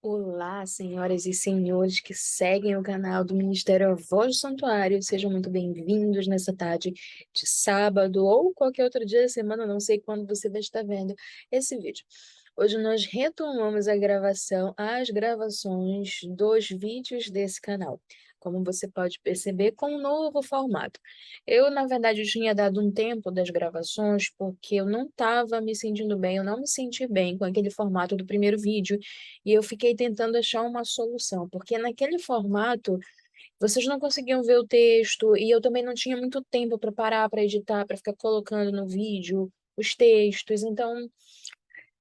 Olá, senhoras e senhores que seguem o canal do Ministério A Voz do Santuário, sejam muito bem-vindos nessa tarde de sábado ou qualquer outro dia da semana, não sei quando você vai estar vendo esse vídeo. Hoje nós retomamos as gravações dos vídeos desse canal. Como você pode perceber, com um novo formato. Eu, na verdade, tinha dado um tempo das gravações porque eu não estava me sentindo bem, eu não me senti bem com aquele formato do primeiro vídeo, e eu fiquei tentando achar uma solução, porque naquele formato vocês não conseguiam ver o texto e eu também não tinha muito tempo para parar para editar, para ficar colocando no vídeo os textos, então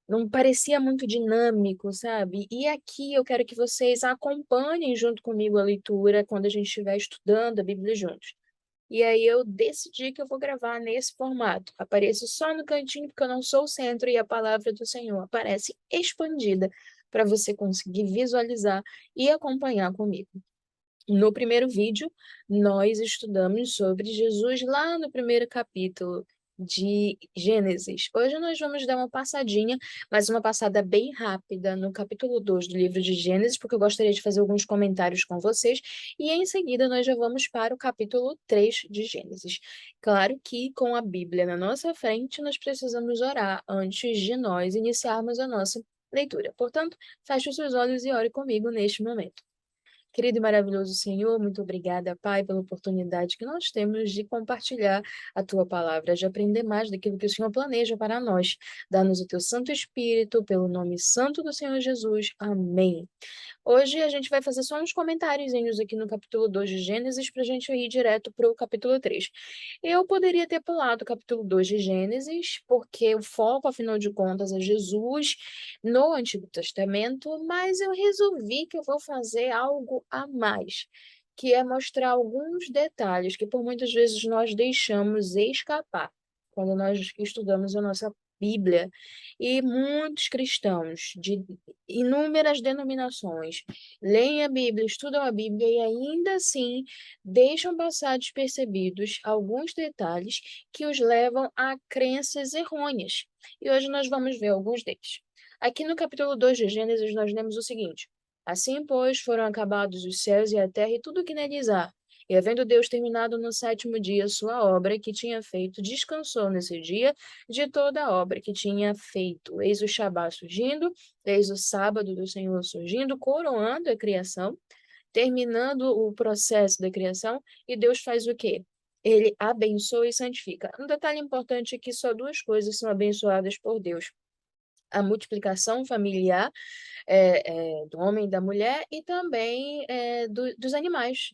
não parecia muito dinâmico, sabe? E aqui eu quero que vocês acompanhem junto comigo a leitura quando a gente estiver estudando a Bíblia juntos. E aí eu decidi que eu vou gravar nesse formato. Apareço só no cantinho porque eu não sou o centro e a palavra do Senhor aparece expandida para você conseguir visualizar e acompanhar comigo. No primeiro vídeo, nós estudamos sobre Jesus lá no primeiro capítulo de Gênesis. Hoje nós vamos dar uma passadinha, mas uma passada bem rápida no capítulo 2 do livro de Gênesis, porque eu gostaria de fazer alguns comentários com vocês, e em seguida nós já vamos para o capítulo 3 de Gênesis. Claro que com a Bíblia na nossa frente, nós precisamos orar antes de nós iniciarmos a nossa leitura. Portanto, feche os seus olhos e ore comigo neste momento. Querido e maravilhoso Senhor, muito obrigada, Pai, pela oportunidade que nós temos de compartilhar a Tua palavra, de aprender mais daquilo que o Senhor planeja para nós. Dá-nos o Teu Santo Espírito, pelo nome santo do Senhor Jesus. Amém. Hoje a gente vai fazer só uns comentáriozinhos aqui no capítulo 2 de Gênesis para a gente ir direto para o capítulo 3. Eu poderia ter pulado o capítulo 2 de Gênesis, porque o foco, afinal de contas, é Jesus no Antigo Testamento, mas eu resolvi que eu vou fazer algo a mais, que é mostrar alguns detalhes que por muitas vezes nós deixamos escapar quando nós estudamos a nossa Bíblia. E muitos cristãos de inúmeras denominações leem a Bíblia, estudam a Bíblia e ainda assim deixam passar despercebidos alguns detalhes que os levam a crenças errôneas. E hoje nós vamos ver alguns deles. Aqui no capítulo 2 de Gênesis, nós lemos o seguinte: Assim, pois, foram acabados os céus e a terra e tudo o que neles há. E havendo Deus terminado no sétimo dia sua obra que tinha feito, descansou nesse dia de toda a obra que tinha feito. Eis o Shabá surgindo, eis o sábado do Senhor surgindo, coroando a criação, terminando o processo da criação, e Deus faz o quê? Ele abençoa e santifica. Um detalhe importante é que só duas coisas são abençoadas por Deus: a multiplicação familiar do homem e da mulher e também dos animais.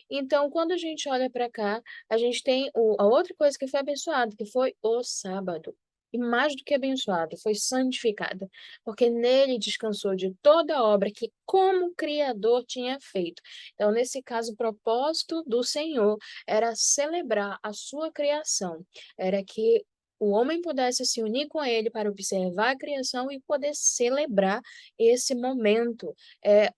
Então, quando a gente olha para cá, a gente tem a outra coisa que foi abençoada, que foi o sábado. E mais do que abençoada, foi santificada, porque nele descansou de toda a obra que, como Criador, tinha feito. Então, nesse caso, o propósito do Senhor era celebrar a sua criação, era que o homem pudesse se unir com ele para observar a criação e poder celebrar esse momento.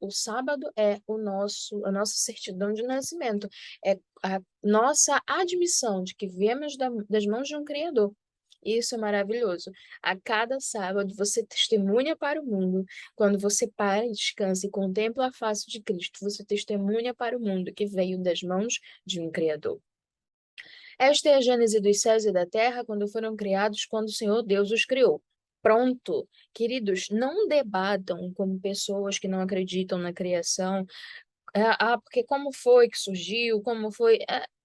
O sábado é a nossa certidão de nascimento, é a nossa admissão de que viemos das mãos de um Criador. Isso é maravilhoso. A cada sábado você testemunha para o mundo. Quando você para, descansa e contempla a face de Cristo, você testemunha para o mundo que veio das mãos de um Criador. Esta é a gênese dos céus e da terra quando foram criados, quando o Senhor Deus os criou. Pronto. Queridos, não debatam como pessoas que não acreditam na criação. Porque como foi que surgiu? Como foi?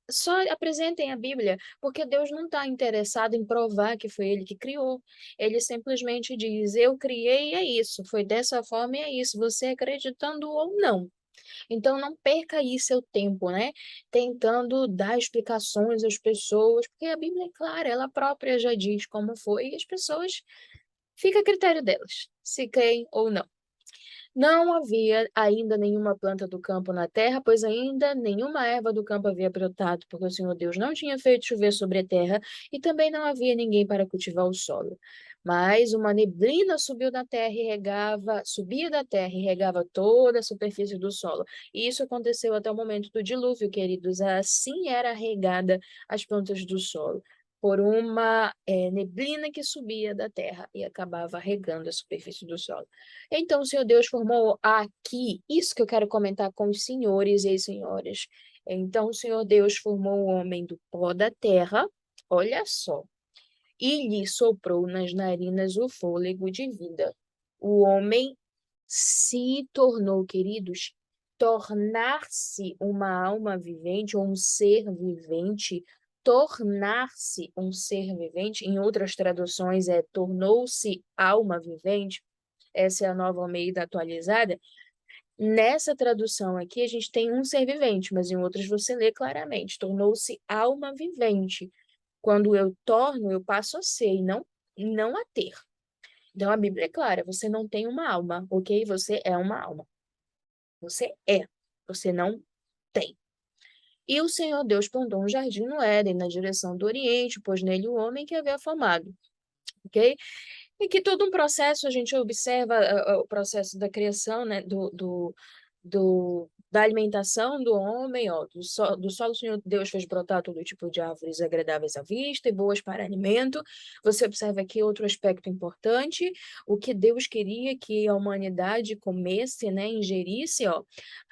Só apresentem a Bíblia, porque Deus não está interessado em provar que foi Ele que criou. Ele simplesmente diz: Eu criei, é isso, foi dessa forma e é isso, você acreditando ou não. Então não perca aí seu tempo, né, tentando dar explicações às pessoas, porque a Bíblia é clara, ela própria já diz como foi e as pessoas fica a critério delas, se creem ou não. Não havia ainda nenhuma planta do campo na terra, pois ainda nenhuma erva do campo havia brotado, porque o Senhor Deus não tinha feito chover sobre a terra, e também não havia ninguém para cultivar o solo. Mas uma neblina subia da terra e regava toda a superfície do solo. E isso aconteceu até o momento do dilúvio, queridos. Assim era regada as plantas do solo. por uma neblina que subia da terra e acabava regando a superfície do solo. Então, o Senhor Deus formou aqui, isso que eu quero comentar com os senhores e as senhoras. Então, o Senhor Deus formou o homem do pó da terra, olha só, e lhe soprou nas narinas o fôlego de vida. O homem se tornou, queridos, tornar-se uma alma vivente ou um ser vivente, tornar-se um ser vivente, em outras traduções tornou-se alma vivente, essa é a Nova Almeida atualizada. Nessa tradução aqui, a gente tem um ser vivente, mas em outras você lê claramente, tornou-se alma vivente. Quando eu torno, eu passo a ser e não a ter. Então, a Bíblia é clara, você não tem uma alma, ok? Você é uma alma. Você é, você não tem. E o Senhor Deus plantou um jardim no Éden, na direção do Oriente, pôs nele o homem que havia formado, ok? E que todo um processo, a gente observa o processo da criação, né, da alimentação do homem, ó, do solo o Senhor Deus fez brotar todo tipo de árvores agradáveis à vista e boas para alimento. Você observa aqui outro aspecto importante, o que Deus queria que a humanidade comesse, né, ingerisse, ó,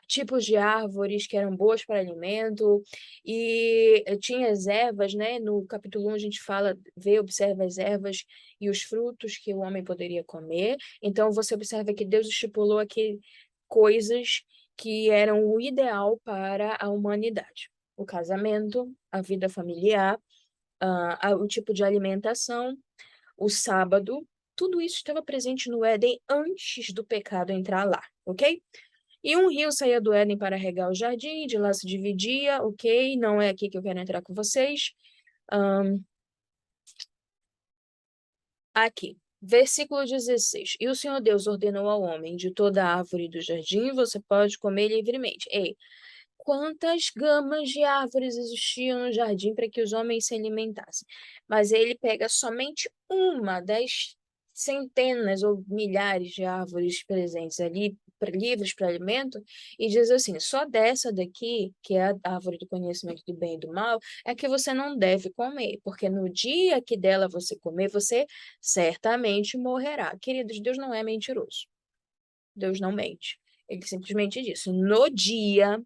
tipos de árvores que eram boas para alimento, e tinha as ervas, né? No capítulo 1 a gente fala, observa as ervas e os frutos que o homem poderia comer. Então você observa que Deus estipulou aqui coisas que eram o ideal para a humanidade. O casamento, a vida familiar, o tipo de alimentação, o sábado, tudo isso estava presente no Éden antes do pecado entrar lá, ok? E um rio saía do Éden para regar o jardim, de lá se dividia, ok? Não é aqui que eu quero entrar com vocês. Aqui, versículo 16. E o Senhor Deus ordenou ao homem: de toda árvore do jardim você pode comer livremente. Ei, quantas gamas de árvores existiam no jardim para que os homens se alimentassem? Mas ele pega somente uma das centenas ou milhares de árvores presentes ali, livres para alimento, e diz assim: só dessa daqui, que é a árvore do conhecimento do bem e do mal, é que você não deve comer, porque no dia que dela você comer, você certamente morrerá. Queridos, Deus não é mentiroso. Deus não mente. Ele simplesmente disse: no dia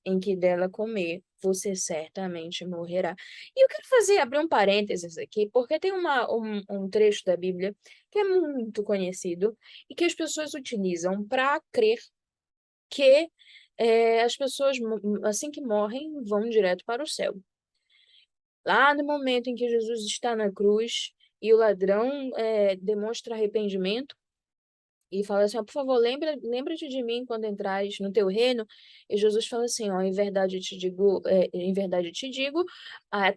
em que dela comer, você certamente morrerá. E eu quero abrir um parênteses aqui, porque tem um trecho da Bíblia que é muito conhecido e que as pessoas utilizam para crer que as pessoas, assim que morrem, vão direto para o céu. Lá no momento em que Jesus está na cruz e o ladrão demonstra arrependimento, e fala assim, ó, por favor, lembra-te de mim quando entrares no teu reino. E Jesus fala assim, ó, em verdade te digo,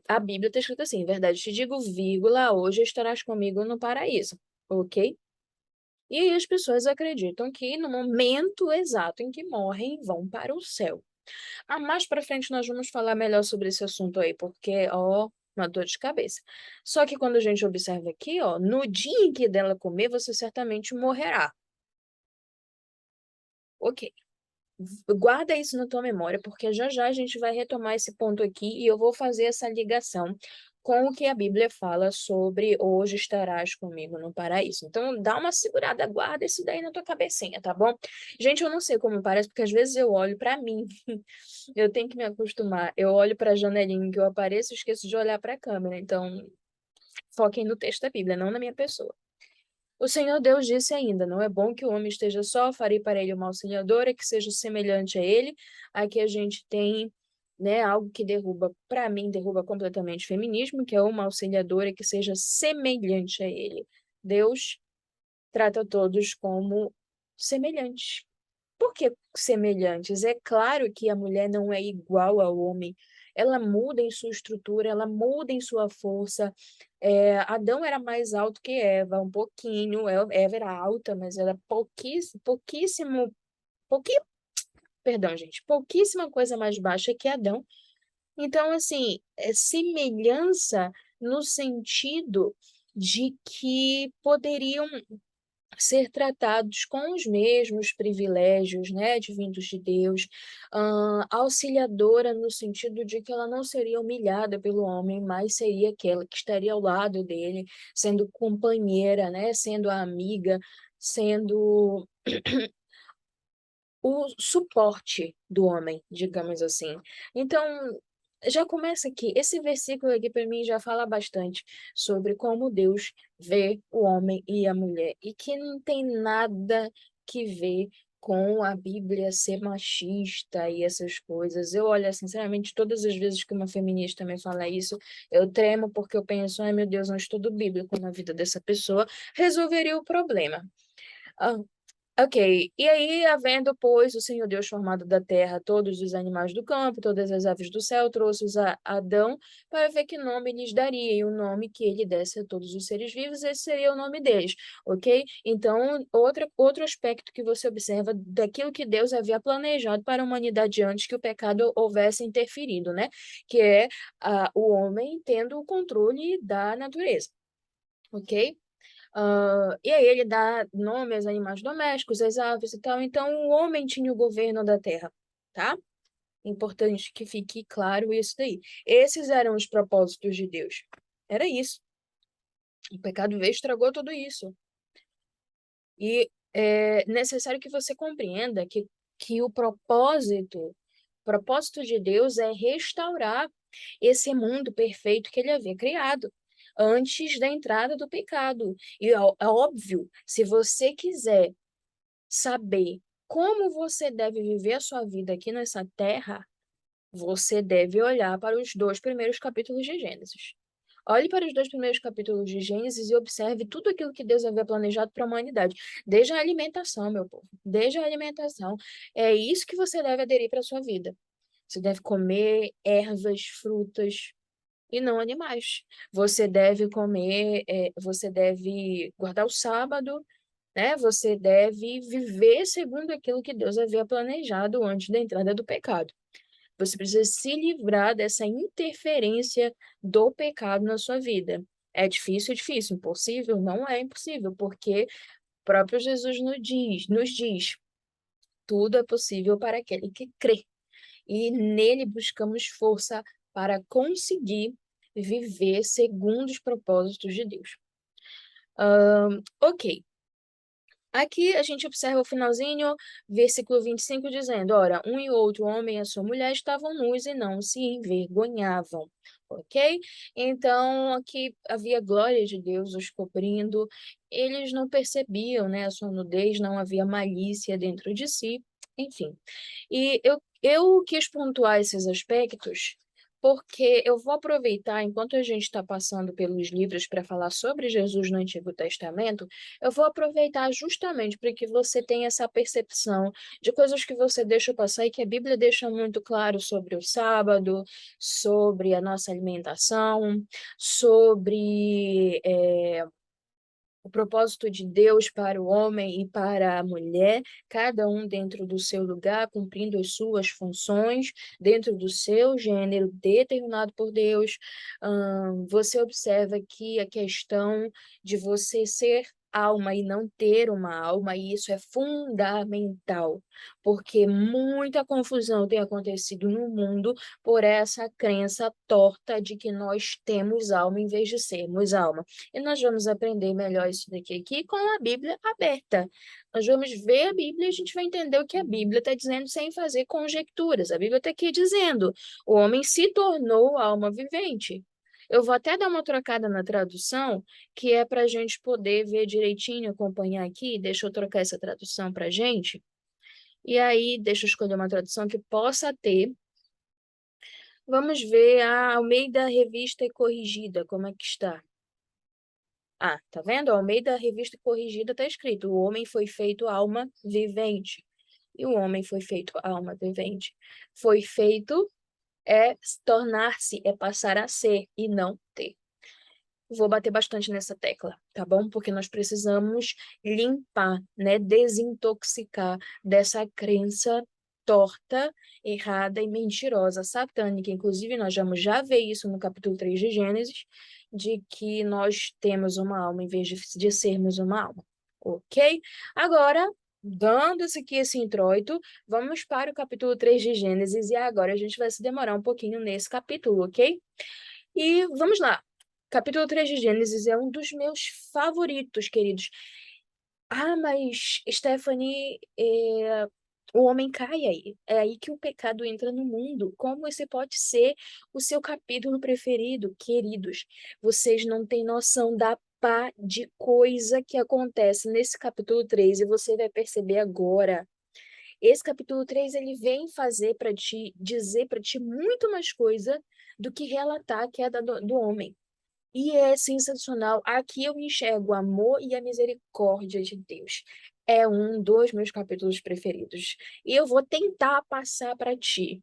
a Bíblia está escrita assim, em verdade te digo, vírgula, hoje estarás comigo no paraíso, ok? E aí as pessoas acreditam que no momento exato em que morrem, vão para o céu. Mais para frente nós vamos falar melhor sobre esse assunto aí, porque, ó, uma dor de cabeça. Só que quando a gente observa aqui, ó, no dia em que dela comer, você certamente morrerá. Ok. Guarda isso na tua memória, porque já já a gente vai retomar esse ponto aqui e eu vou fazer essa ligação com o que a Bíblia fala sobre hoje estarás comigo no paraíso. Então, dá uma segurada, guarda isso daí na tua cabecinha, tá bom? Gente, eu não sei como parece, porque às vezes eu olho para mim, eu tenho que me acostumar. Eu olho para a janelinha em que eu apareço e esqueço de olhar para a câmera. Então, foquem no texto da Bíblia, não na minha pessoa. O Senhor Deus disse ainda: não é bom que o homem esteja só, farei para ele uma auxiliadora que seja semelhante a ele. Aqui a gente tem, né, algo que derruba, para mim, derruba completamente o feminismo, que é uma auxiliadora que seja semelhante a ele. Deus trata todos como semelhantes. Por que semelhantes? É claro que a mulher não é igual ao homem. Ela muda em sua estrutura, ela muda em sua força. Adão era mais alto que Eva, um pouquinho. Eva era alta, mas era pouquinho, perdão, gente, pouquíssima coisa mais baixa que Adão. Então, assim, é semelhança no sentido de que poderiam ser tratados com os mesmos privilégios, né, advindos de Deus, auxiliadora no sentido de que ela não seria humilhada pelo homem, mas seria aquela que estaria ao lado dele, sendo companheira, né, sendo a amiga, sendo o suporte do homem, digamos assim. Então, já começa aqui. Esse versículo aqui, para mim, já fala bastante sobre como Deus vê o homem e a mulher, e que não tem nada que ver com a Bíblia ser machista e essas coisas. Eu olho, sinceramente, todas as vezes que uma feminista me fala isso, eu tremo porque eu penso, ai meu Deus, um estudo bíblico na vida dessa pessoa resolveria o problema. Ah, ok, e aí, havendo, pois, o Senhor Deus formado da terra todos os animais do campo, todas as aves do céu, trouxe-os a Adão para ver que nome lhes daria, e o nome que ele desse a todos os seres vivos, esse seria o nome deles, ok? Então, outro aspecto que você observa daquilo que Deus havia planejado para a humanidade antes que o pecado houvesse interferido, né? Que é o homem tendo o controle da natureza, ok? E aí ele dá nome aos animais domésticos, às aves e tal. Então, o homem tinha o governo da terra, tá? Importante que fique claro isso daí. Esses eram os propósitos de Deus. Era isso. O pecado veio e estragou tudo isso. E é necessário que você compreenda que o propósito de Deus é restaurar esse mundo perfeito que ele havia criado antes da entrada do pecado. E é óbvio, se você quiser saber como você deve viver a sua vida aqui nessa terra, você deve olhar para os 2 primeiros capítulos de Gênesis. Olhe para os 2 primeiros capítulos de Gênesis e observe tudo aquilo que Deus havia planejado para a humanidade. Desde a alimentação, meu povo. Desde a alimentação. É isso que você deve aderir para a sua vida. Você deve comer ervas, frutas e não animais. Você deve guardar o sábado, né? Você deve viver segundo aquilo que Deus havia planejado antes da entrada do pecado. Você precisa se livrar dessa interferência do pecado na sua vida. É difícil, é difícil. Impossível? Não é impossível, porque próprio Jesus nos diz, tudo é possível para aquele que crê. E nele buscamos força para conseguir viver segundo os propósitos de Deus. Ok. Aqui a gente observa o finalzinho, versículo 25, dizendo: Ora, um e outro homem e a sua mulher estavam nus e não se envergonhavam. Ok? Então, aqui havia glória de Deus os cobrindo, eles não percebiam, né, a sua nudez, não havia malícia dentro de si, enfim. E eu quis pontuar esses aspectos porque eu vou aproveitar, enquanto a gente está passando pelos livros para falar sobre Jesus no Antigo Testamento, eu vou aproveitar justamente para que você tenha essa percepção de coisas que você deixa passar e que a Bíblia deixa muito claro sobre o sábado, sobre a nossa alimentação, sobre o propósito de Deus para o homem e para a mulher, cada um dentro do seu lugar, cumprindo as suas funções, dentro do seu gênero determinado por Deus. Você observa aqui a questão de você ser alma e não ter uma alma, e isso é fundamental, porque muita confusão tem acontecido no mundo por essa crença torta de que nós temos alma em vez de sermos alma. E nós vamos aprender melhor isso daqui aqui com a Bíblia aberta. Nós vamos ver a Bíblia e a gente vai entender o que a Bíblia está dizendo sem fazer conjecturas. A Bíblia está aqui dizendo: o homem se tornou alma vivente. Eu vou até dar uma trocada na tradução, que é para a gente poder ver direitinho, acompanhar aqui. Deixa eu trocar essa tradução para a gente. E aí, deixa eu escolher uma tradução que possa ter. Vamos ver a Almeida Revista e Corrigida, como é que está. Tá vendo? Almeida Revista Corrigida está escrito: o homem foi feito alma vivente. E o homem foi feito alma vivente. Foi feito tornar-se, é passar a ser e não ter. Vou bater bastante nessa tecla, tá bom? Porque nós precisamos limpar, né? Desintoxicar dessa crença torta, errada e mentirosa, satânica. Inclusive, nós vamos já ver isso no capítulo 3 de Gênesis, de que nós temos uma alma em vez de sermos uma alma. ok? Agora, dando esse introito, vamos para o capítulo 3 de Gênesis, e agora a gente vai se demorar um pouquinho nesse capítulo, ok? E vamos lá. Capítulo 3 de Gênesis é um dos meus favoritos, queridos. Ah, mas Stephanie, o homem cai aí. É aí que o pecado entra no mundo. Como esse pode ser o seu capítulo preferido? Queridos, vocês não têm noção da pá de coisa que acontece nesse capítulo 3 e você vai perceber agora. Esse capítulo 3 ele vem fazer para ti, dizer para ti muito mais coisa do que relatar a queda do homem. E é sensacional. Aqui eu enxergo o amor e a misericórdia de Deus. É um dos meus capítulos preferidos. E eu vou tentar passar para ti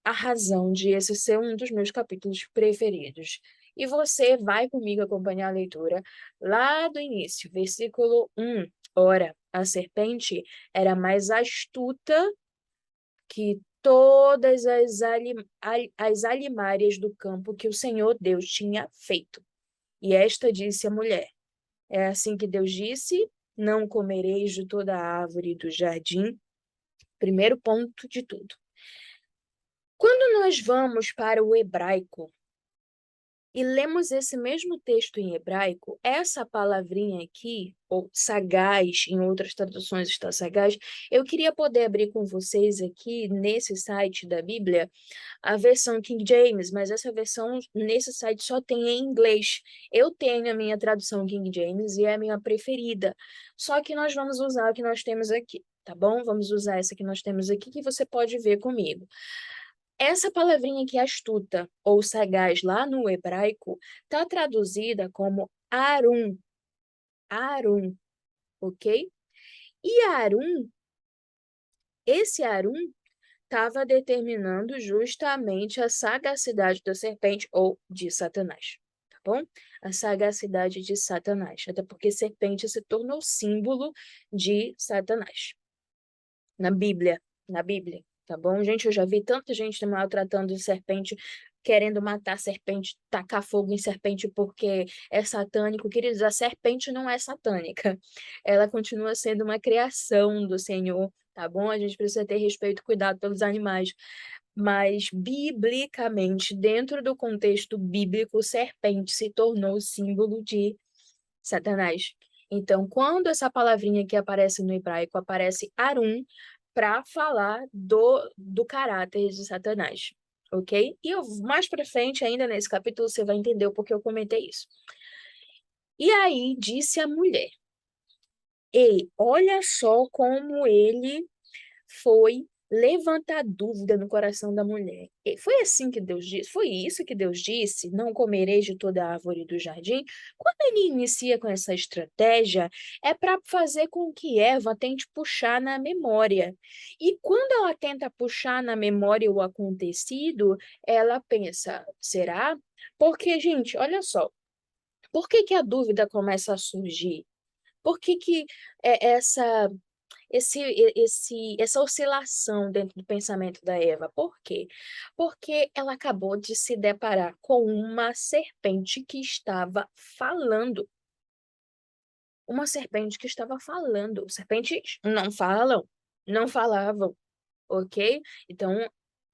a razão de esse ser um dos meus capítulos preferidos. E você vai comigo acompanhar a leitura lá do início, versículo 1. Ora, a serpente era mais astuta que todas as alimárias do campo que o Senhor Deus tinha feito. E esta disse à mulher: é assim que Deus disse: não comereis de toda a árvore do jardim. Primeiro ponto de tudo. Quando nós vamos para o hebraico e lemos esse mesmo texto em hebraico, essa palavrinha aqui, ou sagaz, em outras traduções está sagaz, eu queria poder abrir com vocês aqui nesse site da Bíblia a versão King James, mas essa versão nesse site só tem em inglês. Eu tenho a minha tradução King James e é a minha preferida. Só que nós vamos usar o que nós temos aqui, tá bom? Vamos usar essa que nós temos aqui que você pode ver comigo. Essa palavrinha aqui, astuta ou sagaz, lá no hebraico, está traduzida como Arum. Arum, ok? E Arum, esse Arum estava determinando justamente a sagacidade da serpente ou de Satanás, tá bom? A sagacidade de Satanás, até porque serpente se tornou símbolo de Satanás na Bíblia, tá bom? Gente, eu já vi tanta gente maltratando serpente, querendo matar serpente, tacar fogo em serpente porque é satânico. Queridos, a serpente não é satânica. Ela continua sendo uma criação do Senhor, tá bom? A gente precisa ter respeito e cuidado pelos animais. Mas, biblicamente, dentro do contexto bíblico, serpente se tornou símbolo de Satanás. Então, quando essa palavrinha que aparece no hebraico aparece Arum, para falar do caráter de Satanás, ok? E mais para frente, ainda nesse capítulo, você vai entender o porquê eu comentei isso. E aí, disse a mulher, ei, olha só como ele foi levantar dúvida no coração da mulher. E foi assim que Deus disse? Foi isso que Deus disse? Não comereis de toda a árvore do jardim? Quando ele inicia com essa estratégia, é para fazer com que Eva tente puxar na memória. E quando ela tenta puxar na memória o acontecido, ela pensa, será? Porque, gente, olha só, por que que a dúvida começa a surgir? Por que que essa essa oscilação dentro do pensamento da Eva. Por quê? Porque ela acabou de se deparar com uma serpente que estava falando. Uma serpente que estava falando. Serpentes não falam, não falavam, ok? Então,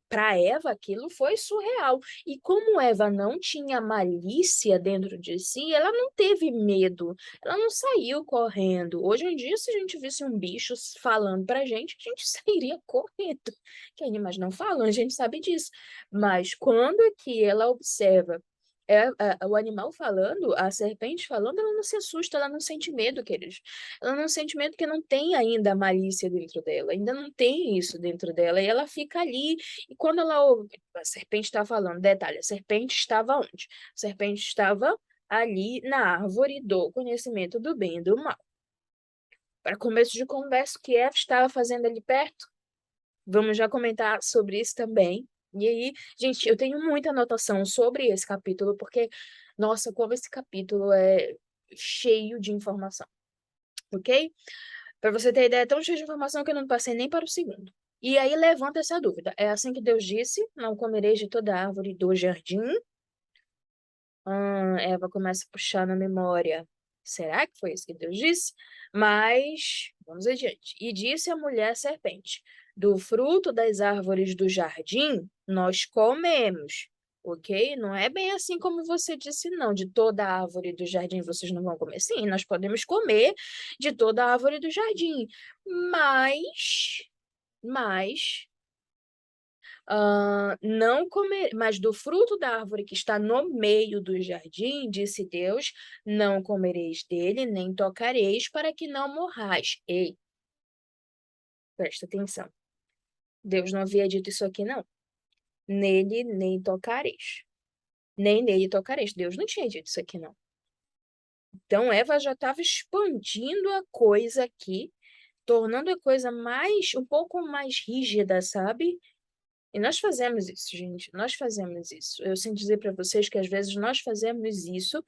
para Eva, aquilo foi surreal. E como Eva não tinha malícia dentro de si, ela não teve medo, ela não saiu correndo. Hoje em dia, se a gente visse um bicho falando para a gente sairia correndo. Que animais não falam, a gente sabe disso. Mas quando aqui ela observa o animal falando, a serpente falando, ela não se assusta, ela não sente medo, queridos. Ela não sente medo porque não tem ainda a malícia dentro dela, ainda não tem isso dentro dela. E ela fica ali e quando ela ouve, a serpente está falando, detalhe, a serpente estava onde? A serpente estava ali na árvore do conhecimento do bem e do mal. Para começo de conversa, o que Eva estava fazendo ali perto? Vamos já comentar sobre isso também. E aí, gente, eu tenho muita anotação sobre esse capítulo, porque, nossa, como esse capítulo é cheio de informação, ok? Para você ter ideia, é tão cheio de informação que eu não passei nem para o segundo. E aí levanta essa dúvida. É assim que Deus disse: não comereis de toda árvore do jardim? Eva começa a puxar na memória. Será que foi isso que Deus disse? Mas vamos adiante. E disse a mulher à serpente: do fruto das árvores do jardim nós comemos. Ok? Não é bem assim como você disse, não. De toda a árvore do jardim vocês não vão comer. Sim, nós podemos comer de toda a árvore do jardim. Mas não comer, mas do fruto da árvore que está no meio do jardim, disse Deus, não comereis dele, nem tocareis, para que não morrais. Ei, presta atenção. Deus não havia dito isso aqui, não. Nele nem tocareis. Nem nele tocareis. Deus não tinha dito isso aqui, não. Então, Eva já estava expandindo a coisa aqui, tornando a coisa um pouco mais rígida, sabe? E nós fazemos isso, gente. Nós fazemos isso. Eu sinto dizer para vocês que às vezes nós fazemos isso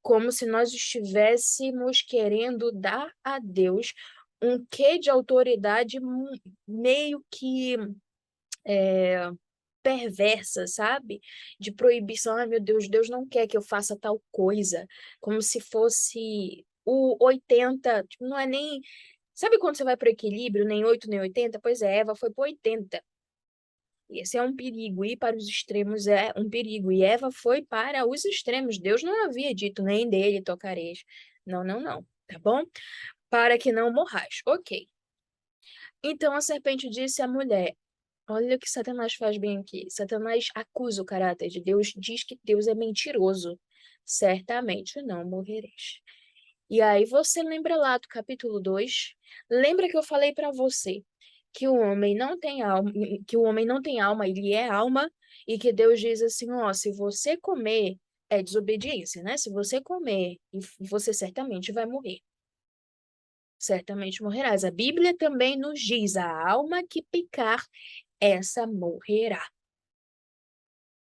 como se nós estivéssemos querendo dar a Deus um quê de autoridade meio que perversa, sabe? De proibição. Ai, meu Deus, Deus não quer que eu faça tal coisa. Como se fosse o 80, tipo, não é nem. Sabe quando você vai para o equilíbrio, nem 8 nem 80? Pois é, Eva foi para 80. E esse é um perigo. Ir para os extremos é um perigo. E Eva foi para os extremos. Deus não havia dito nem dele tocareis. Não, não, não. Tá bom? Para que não morrais. Ok. Então a serpente disse à mulher: olha o que Satanás faz bem aqui. Satanás acusa o caráter de Deus, diz que Deus é mentiroso. Certamente não morrereis. E aí você lembra lá do capítulo 2? Lembra que eu falei para você que o homem não tem alma, que o homem não tem alma, ele é alma, e que Deus diz assim, ó, se você comer, é desobediência, né? Se você comer, você certamente vai morrer. Certamente morrerás. A Bíblia também nos diz, a alma que pecar, essa morrerá.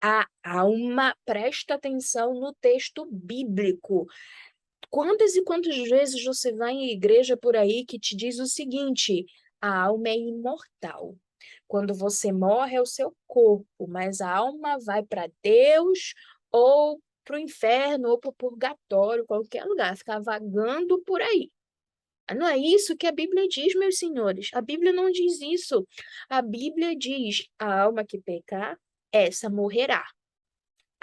A alma, presta atenção no texto bíblico. Quantas e quantas vezes você vai em igreja por aí que te diz o seguinte: a alma é imortal. Quando você morre é o seu corpo, mas a alma vai para Deus ou para o inferno ou para o purgatório, qualquer lugar, ficar vagando por aí. Não é isso que a Bíblia diz, meus senhores. A Bíblia não diz isso. A Bíblia diz: a alma que pecar, essa morrerá.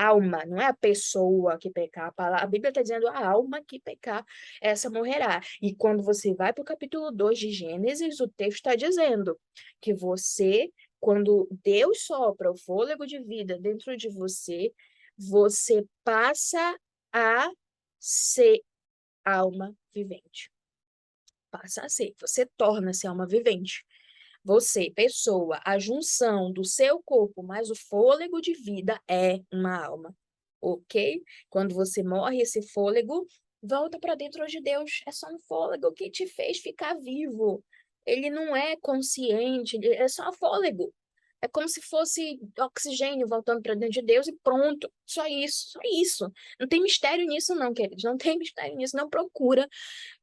Alma, não é a pessoa que pecar. A Bíblia está dizendo a alma que pecar, essa morrerá. E quando você vai para o capítulo 2 de Gênesis, o texto está dizendo que você, quando Deus sopra o fôlego de vida dentro de você, você passa a ser alma vivente. Passa a ser, você torna-se alma vivente. Você, pessoa, a junção do seu corpo mais o fôlego de vida é uma alma, ok? Quando você morre, esse fôlego volta para dentro de Deus. É só um fôlego que te fez ficar vivo. Ele não é consciente, é só fôlego. É como se fosse oxigênio voltando para dentro de Deus e pronto. Só isso, só isso. Não tem mistério nisso, não, queridos. Não tem mistério nisso. Não procura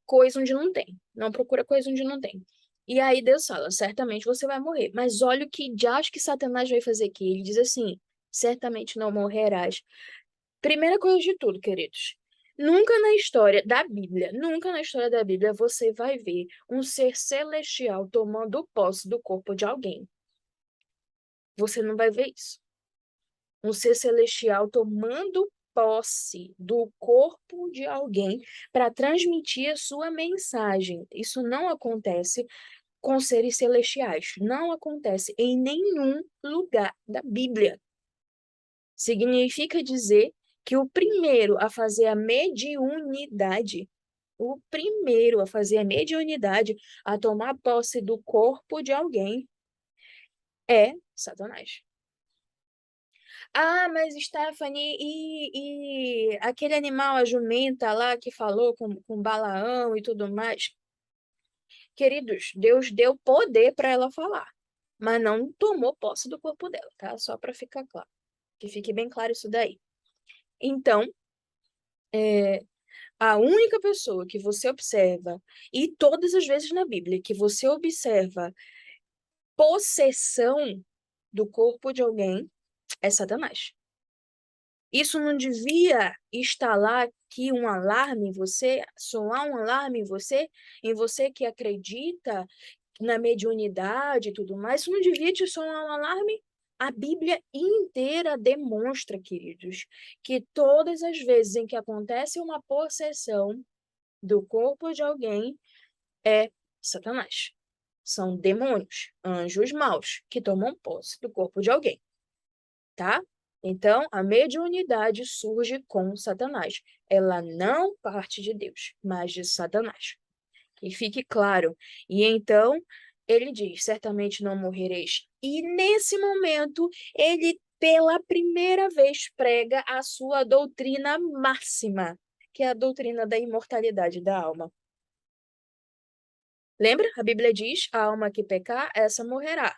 coisa onde não tem. Não procura coisa onde não tem. E aí Deus fala, certamente você vai morrer. Mas olha o que acho que Satanás vai fazer aqui. Ele diz assim, certamente não morrerás. Primeira coisa de tudo, queridos. Nunca na história da Bíblia, nunca na história da Bíblia você vai ver um ser celestial tomando posse do corpo de alguém. Você não vai ver isso. Um ser celestial tomando posse do corpo de alguém para transmitir a sua mensagem. Isso não acontece com seres celestiais. Não acontece em nenhum lugar da Bíblia. Significa dizer que o primeiro a fazer a mediunidade, o primeiro a fazer a mediunidade, a tomar posse do corpo de alguém, é Satanás. Ah, mas Stephanie, e aquele animal, a jumenta lá que falou com Balaão e tudo mais. Queridos, Deus deu poder para ela falar, mas não tomou posse do corpo dela, tá? Só para ficar claro. Que fique bem claro isso daí. Então, a única pessoa que você observa, e todas as vezes na Bíblia que você observa possessão do corpo de alguém, é Satanás. Isso não devia instalar aqui um alarme em você, soar um alarme em você que acredita na mediunidade e tudo mais, isso não devia te soar um alarme? A Bíblia inteira demonstra, queridos, que todas as vezes em que acontece uma possessão do corpo de alguém, é Satanás. São demônios, anjos maus, que tomam posse do corpo de alguém, tá? Então, a mediunidade surge com Satanás. Ela não parte de Deus, mas de Satanás. Que fique claro. E então, ele diz: certamente não morrereis. E nesse momento, ele, pela primeira vez, prega a sua doutrina máxima, que é a doutrina da imortalidade da alma. Lembra? A Bíblia diz: a alma que pecar, essa morrerá.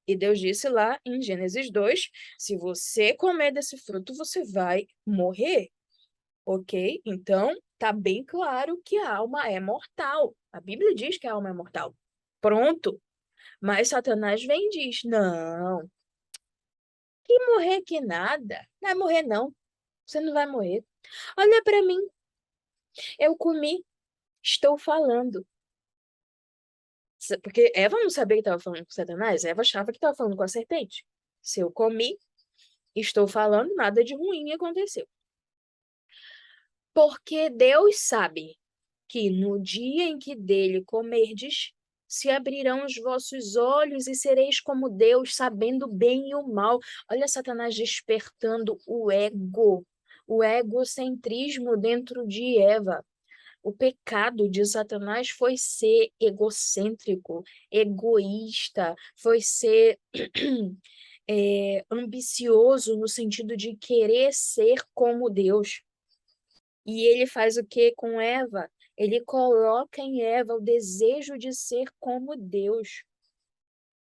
E Deus disse lá em Gênesis 2: se você comer desse fruto, você vai morrer. Ok? Então, tá bem claro que a alma é mortal. A Bíblia diz que a alma é mortal. Pronto. Mas Satanás vem e diz: não, que morrer que nada. Não vai morrer, não. Você não vai morrer. Olha para mim, eu comi, estou falando. Porque Eva não sabia que estava falando com Satanás, Eva achava que estava falando com a serpente. Se eu comi, estou falando, nada de ruim aconteceu. Porque Deus sabe que no dia em que dele comerdes, se abrirão os vossos olhos e sereis como Deus, sabendo o bem e o mal. Olha Satanás despertando o egocentrismo dentro de Eva. O pecado de Satanás foi ser egocêntrico, egoísta, foi ser ambicioso no sentido de querer ser como Deus. E ele faz o que com Eva? Ele coloca em Eva o desejo de ser como Deus.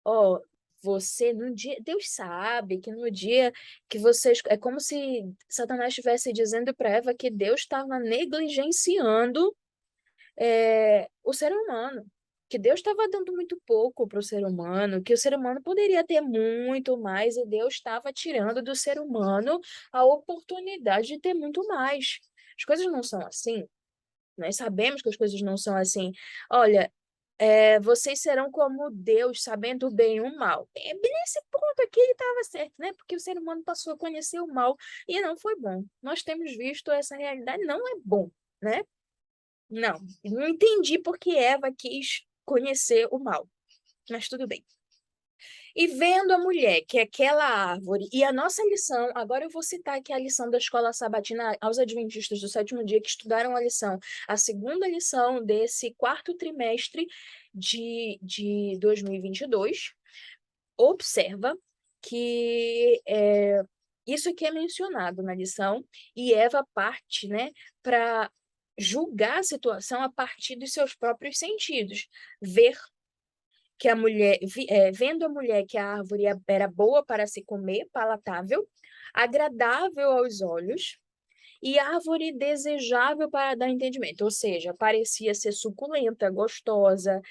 Ó, você no dia, Deus sabe que no dia que vocês, é como se Satanás estivesse dizendo para Eva que Deus estava negligenciando o ser humano, que Deus estava dando muito pouco para o ser humano, que o ser humano poderia ter muito mais e Deus estava tirando do ser humano a oportunidade de ter muito mais. As coisas não são assim. Nós sabemos que as coisas não são assim. Olha, vocês serão como Deus, sabendo o bem e o mal. Nesse ponto aqui ele estava certo, né? Porque o ser humano passou a conhecer o mal e não foi bom. Nós temos visto essa realidade, não é bom, né? Não entendi porque Eva quis conhecer o mal, mas tudo bem. E vendo a mulher, que é aquela árvore, e a nossa lição, agora eu vou citar aqui a lição da escola sabatina aos adventistas do sétimo dia que estudaram a lição, a segunda lição desse quarto trimestre de 2022, observa que isso aqui é mencionado na lição, e Eva parte, né, para julgar a situação a partir dos seus próprios sentidos, ver que a mulher, vendo a mulher que a árvore era boa para se comer, palatável, agradável aos olhos, e árvore desejável para dar entendimento, ou seja, parecia ser suculenta, gostosa,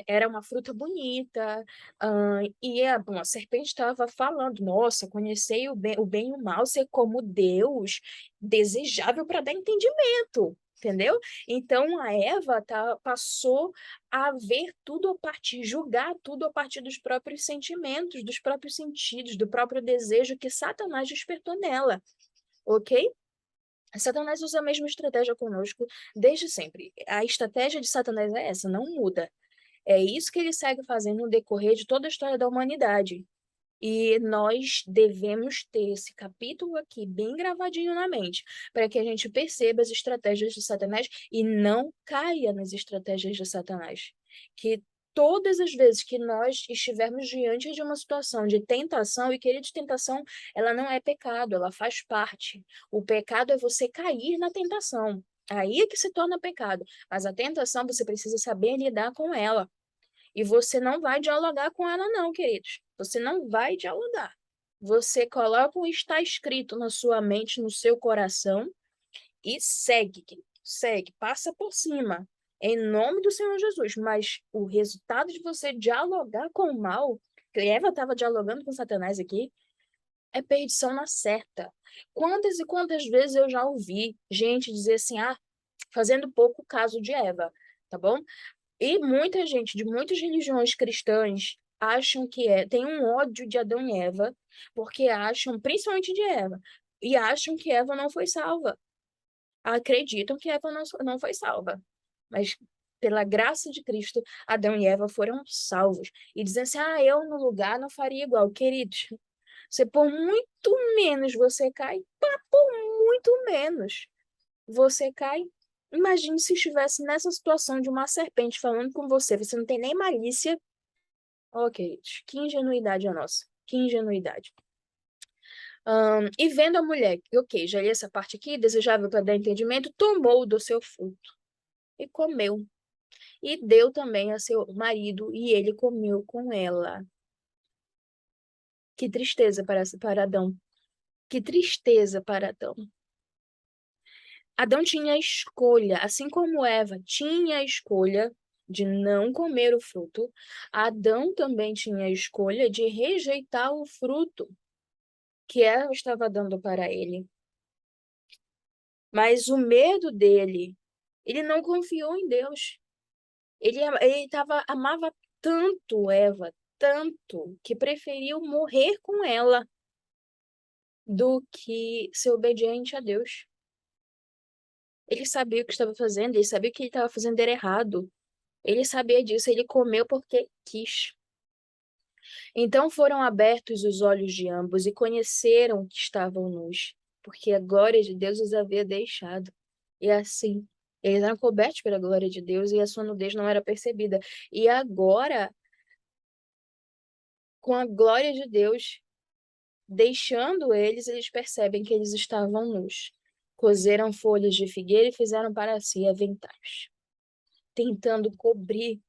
era uma fruta bonita, bom, a serpente estava falando, nossa, conhecei o bem e o mal, ser como Deus, desejável para dar entendimento. Entendeu? Então a Eva passou a ver tudo a partir, julgar tudo a partir dos próprios sentimentos, dos próprios sentidos, do próprio desejo que Satanás despertou nela, ok? Satanás usa a mesma estratégia conosco desde sempre. A estratégia de Satanás é essa, não muda. É isso que ele segue fazendo no decorrer de toda a história da humanidade. E nós devemos ter esse capítulo aqui bem gravadinho na mente, para que a gente perceba as estratégias de Satanás e não caia nas estratégias de Satanás. Que todas as vezes que nós estivermos diante de uma situação de tentação, e querida, de tentação, ela não é pecado, ela faz parte. O pecado é você cair na tentação. Aí é que se torna pecado. Mas a tentação, você precisa saber lidar com ela. E você não vai dialogar com ela, não, queridos. Você não vai dialogar. Você coloca o está escrito na sua mente, no seu coração, e segue, querido. Segue, passa por cima, em nome do Senhor Jesus. Mas o resultado de você dialogar com o mal, que Eva estava dialogando com Satanás aqui, é perdição na certa. Quantas e quantas vezes eu já ouvi gente dizer assim, fazendo pouco caso de Eva, tá bom? E muita gente de muitas religiões cristãs acham que tem um ódio de Adão e Eva, porque acham, principalmente de Eva, e acham que Eva não foi salva. Acreditam que Eva não foi salva. Mas, pela graça de Cristo, Adão e Eva foram salvos. E dizem assim, eu no lugar não faria igual. Queridos, você por muito menos você cai, por muito menos você cai. Imagine se estivesse nessa situação de uma serpente falando com você, você não tem nem malícia. Oh, queridos, que ingenuidade a nossa, que ingenuidade. E vendo a mulher, ok, já li essa parte aqui, desejável para dar entendimento, tomou do seu fruto e comeu. E deu também a seu marido, e ele comeu com ela. Que tristeza para Adão. Que tristeza para Adão. Adão tinha a escolha, assim como Eva tinha a escolha de não comer o fruto, Adão também tinha a escolha de rejeitar o fruto que Eva estava dando para ele. Mas o medo dele, ele não confiou em Deus. Amava tanto Eva, tanto, que preferiu morrer com ela do que ser obediente a Deus. Ele sabia o que estava fazendo, ele sabia que ele estava fazendo era errado. Ele sabia disso, ele comeu porque quis. Então foram abertos os olhos de ambos e conheceram que estavam nus, porque a glória de Deus os havia deixado. E assim, eles eram cobertos pela glória de Deus e a sua nudez não era percebida. E agora, com a glória de Deus deixando eles, eles percebem que eles estavam nus. Cozeram folhas de figueira e fizeram para si aventais, tentando cobrir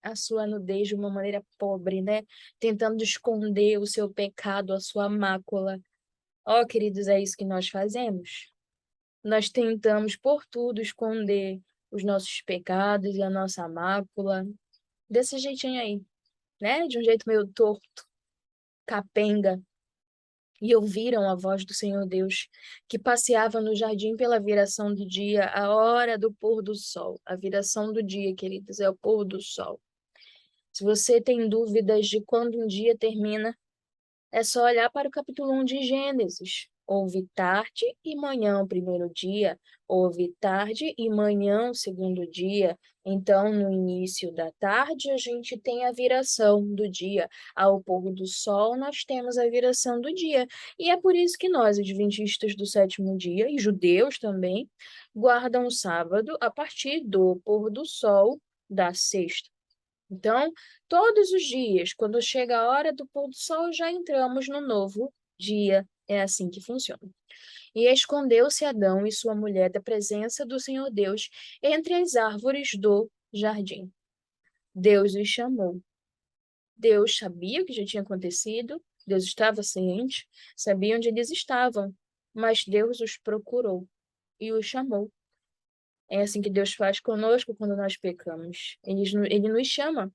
a sua nudez de uma maneira pobre, né? Tentando esconder o seu pecado, a sua mácula. Ó, queridos, é isso que nós fazemos. Nós tentamos por tudo esconder os nossos pecados e a nossa mácula, desse jeitinho aí, né? De um jeito meio torto, capenga. E ouviram a voz do Senhor Deus, que passeava no jardim pela viração do dia, a hora do pôr do sol. A viração do dia, queridos, é o pôr do sol. Se você tem dúvidas de quando um dia termina, é só olhar para o capítulo 1 de Gênesis. Houve tarde e manhã o primeiro dia, houve tarde e manhã o segundo dia. Então, no início da tarde, a gente tem a viração do dia. Ao pôr do sol, nós temos a viração do dia. E é por isso que nós, adventistas do sétimo dia, e judeus também, guardam o sábado a partir do pôr do sol da sexta. Então, todos os dias, quando chega a hora do pôr do sol, já entramos no novo dia. É assim que funciona. E escondeu-se Adão e sua mulher da presença do Senhor Deus entre as árvores do jardim. Deus os chamou. Deus sabia o que já tinha acontecido, Deus estava ciente, sabia onde eles estavam, mas Deus os procurou e os chamou. É assim que Deus faz conosco quando nós pecamos. Ele nos chama.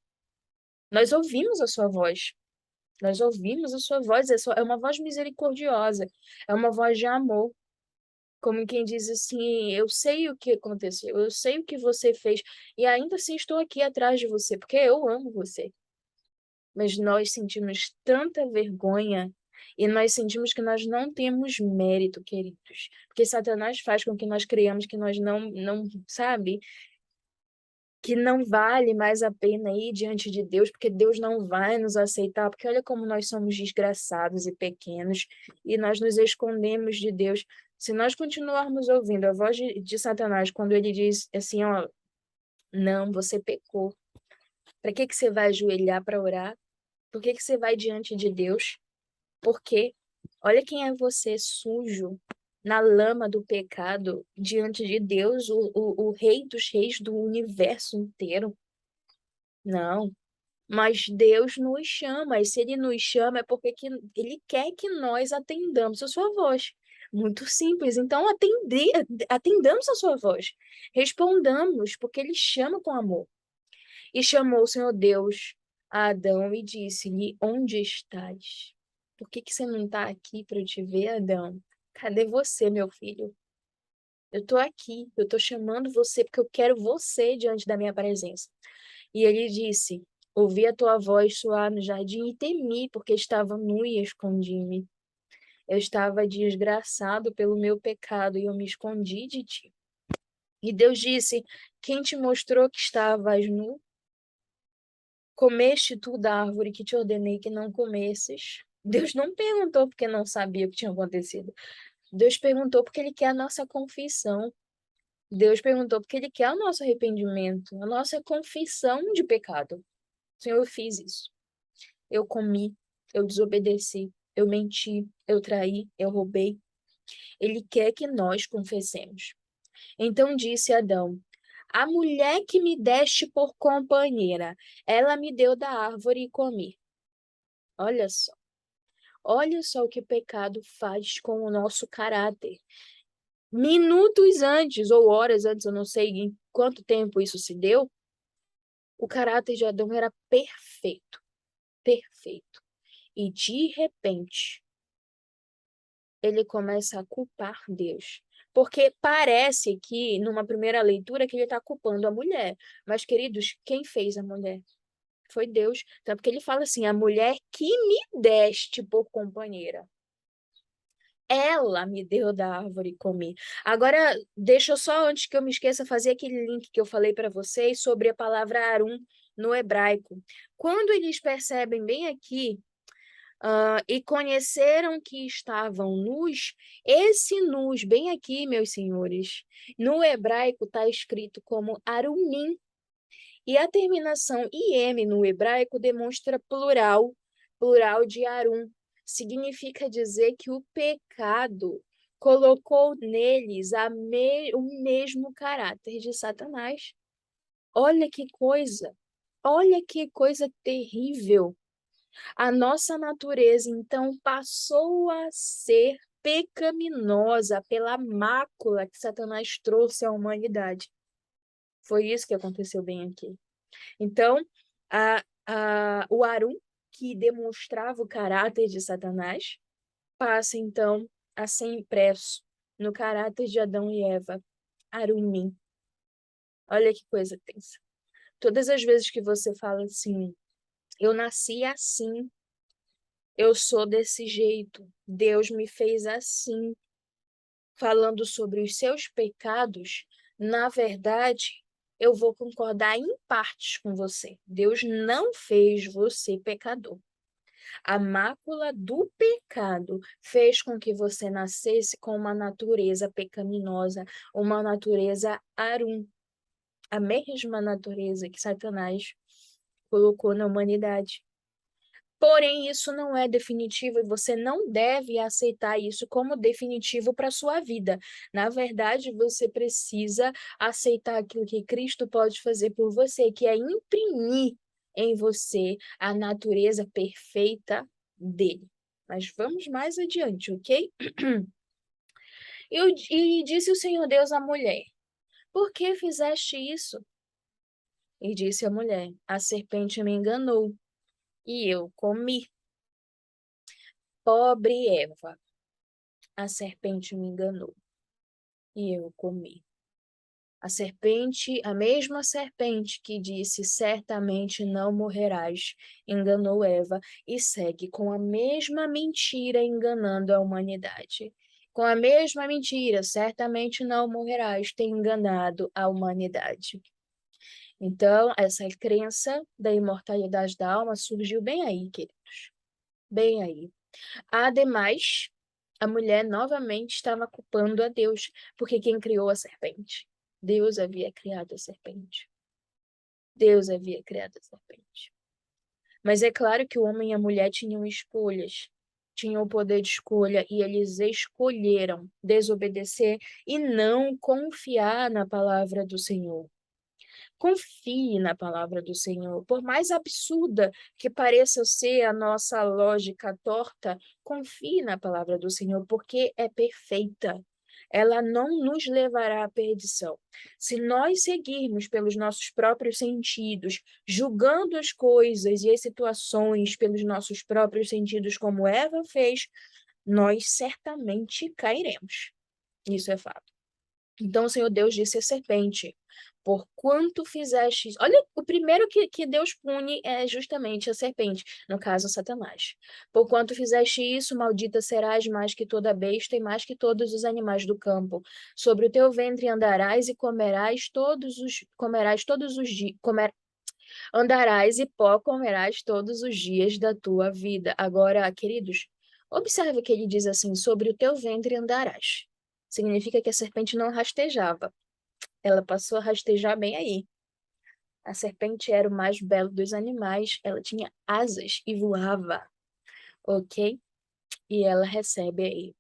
Nós ouvimos a sua voz. Nós ouvimos a sua voz. É uma voz misericordiosa. É uma voz de amor. Como quem diz assim, eu sei o que aconteceu, eu sei o que você fez, e ainda assim estou aqui atrás de você, porque eu amo você. Mas nós sentimos tanta vergonha e nós sentimos que nós não temos mérito, queridos. Porque Satanás faz com que nós criamos que nós não, sabe? Que não vale mais a pena ir diante de Deus, porque Deus não vai nos aceitar, porque olha como nós somos desgraçados e pequenos, e nós nos escondemos de Deus. Se nós continuarmos ouvindo a voz de Satanás, quando ele diz assim, ó, não, você pecou. Para que que você vai ajoelhar para orar? Por que que você vai diante de Deus? Porque olha quem é você, sujo, na lama do pecado, diante de Deus, o Rei dos Reis do universo inteiro. Não, mas Deus nos chama, e se Ele nos chama é porque Ele quer que nós atendamos a sua voz. Muito simples. Então, atendamos a sua voz. Respondamos, porque Ele chama com amor. E chamou o Senhor Deus a Adão e disse-lhe: Onde estás? Por que que você não está aqui para eu te ver, Adão? Cadê você, meu filho? Eu estou aqui, eu estou chamando você porque eu quero você diante da minha presença. E ele disse: Ouvi a tua voz soar no jardim e temi, porque estava nu e escondi-me. Eu estava desgraçado pelo meu pecado e eu me escondi de ti. E Deus disse: Quem te mostrou que estavas nu? Comeste tu da árvore que te ordenei que não comesses? Deus não perguntou porque não sabia o que tinha acontecido. Deus perguntou porque Ele quer a nossa confissão. Deus perguntou porque Ele quer o nosso arrependimento, a nossa confissão de pecado. Senhor, eu fiz isso. Eu comi, eu desobedeci, eu menti, eu traí, eu roubei. Ele quer que nós confessemos. Então disse Adão: A mulher que me deste por companheira, ela me deu da árvore e comi. Olha só. Olha só o que o pecado faz com o nosso caráter. Minutos antes, ou horas antes, eu não sei em quanto tempo isso se deu, o caráter de Adão era perfeito, perfeito. E de repente, ele começa a culpar Deus. Porque parece que, numa primeira leitura, que ele está culpando a mulher. Mas, queridos, quem fez a mulher? Foi Deus. Tanto que ele fala assim: a mulher que me deste por companheira. Ela me deu da árvore e comi. Agora, deixa eu só, antes que eu me esqueça, fazer aquele link que eu falei para vocês sobre a palavra arum no hebraico. Quando eles percebem bem aqui, e conheceram que estavam nus, esse nus, bem aqui, meus senhores, no hebraico está escrito como arumim. E a terminação im no hebraico demonstra plural, plural de arum. Significa dizer que o pecado colocou neles o mesmo caráter de Satanás. Olha que coisa terrível. A nossa natureza, então, passou a ser pecaminosa pela mácula que Satanás trouxe à humanidade. Foi isso que aconteceu bem aqui. Então, o Arum, que demonstrava o caráter de Satanás, passa então a ser impresso no caráter de Adão e Eva, Arumim. Olha que coisa tensa. Todas as vezes que você fala assim, eu nasci assim, eu sou desse jeito, Deus me fez assim, falando sobre os seus pecados, na verdade, eu vou concordar em partes com você. Deus não fez você pecador. A mácula do pecado fez com que você nascesse com uma natureza pecaminosa, uma natureza arum, a mesma natureza que Satanás colocou na humanidade. Porém, isso não é definitivo e você não deve aceitar isso como definitivo para a sua vida. Na verdade, você precisa aceitar aquilo que Cristo pode fazer por você, que é imprimir em você a natureza perfeita dele. Mas vamos mais adiante, ok? E disse o Senhor Deus à mulher: Por que fizeste isso? E disse a mulher: A serpente me enganou e eu comi. Pobre Eva. A serpente me enganou e eu comi. A mesma serpente que disse certamente não morrerás, enganou Eva e segue com a mesma mentira enganando a humanidade. Com a mesma mentira, certamente não morrerás, tem enganado a humanidade. Então, essa crença da imortalidade da alma surgiu bem aí, queridos. Bem aí. Ademais, a mulher novamente estava culpando a Deus, porque quem criou a serpente? Deus havia criado a serpente. Deus havia criado a serpente. Mas é claro que o homem e a mulher tinham escolhas, tinham o poder de escolha, e eles escolheram desobedecer e não confiar na palavra do Senhor. Confie na palavra do Senhor. Por mais absurda que pareça ser a nossa lógica torta, confie na palavra do Senhor, porque é perfeita. ela não nos levará à perdição. Se nós seguirmos pelos nossos próprios sentidos, julgando as coisas e as situações pelos nossos próprios sentidos, como Eva fez, nós certamente cairemos. Isso é fato. Então o Senhor Deus disse à serpente: por quanto fizeste. Olha, o primeiro que Deus pune é justamente a serpente, no caso, Satanás. Por quanto fizeste isso, maldita serás mais que toda besta e mais que todos os animais do campo. Sobre o teu ventre andarás e comerás todos os dias. Andarás e pó comerás todos os dias da tua vida. Agora, queridos, observe que ele diz assim: sobre o teu ventre andarás. Significa que a serpente não rastejava. Ela passou a rastejar bem aí. A serpente era o mais belo dos animais. Ela tinha asas e voava, ok? E ela recebe aí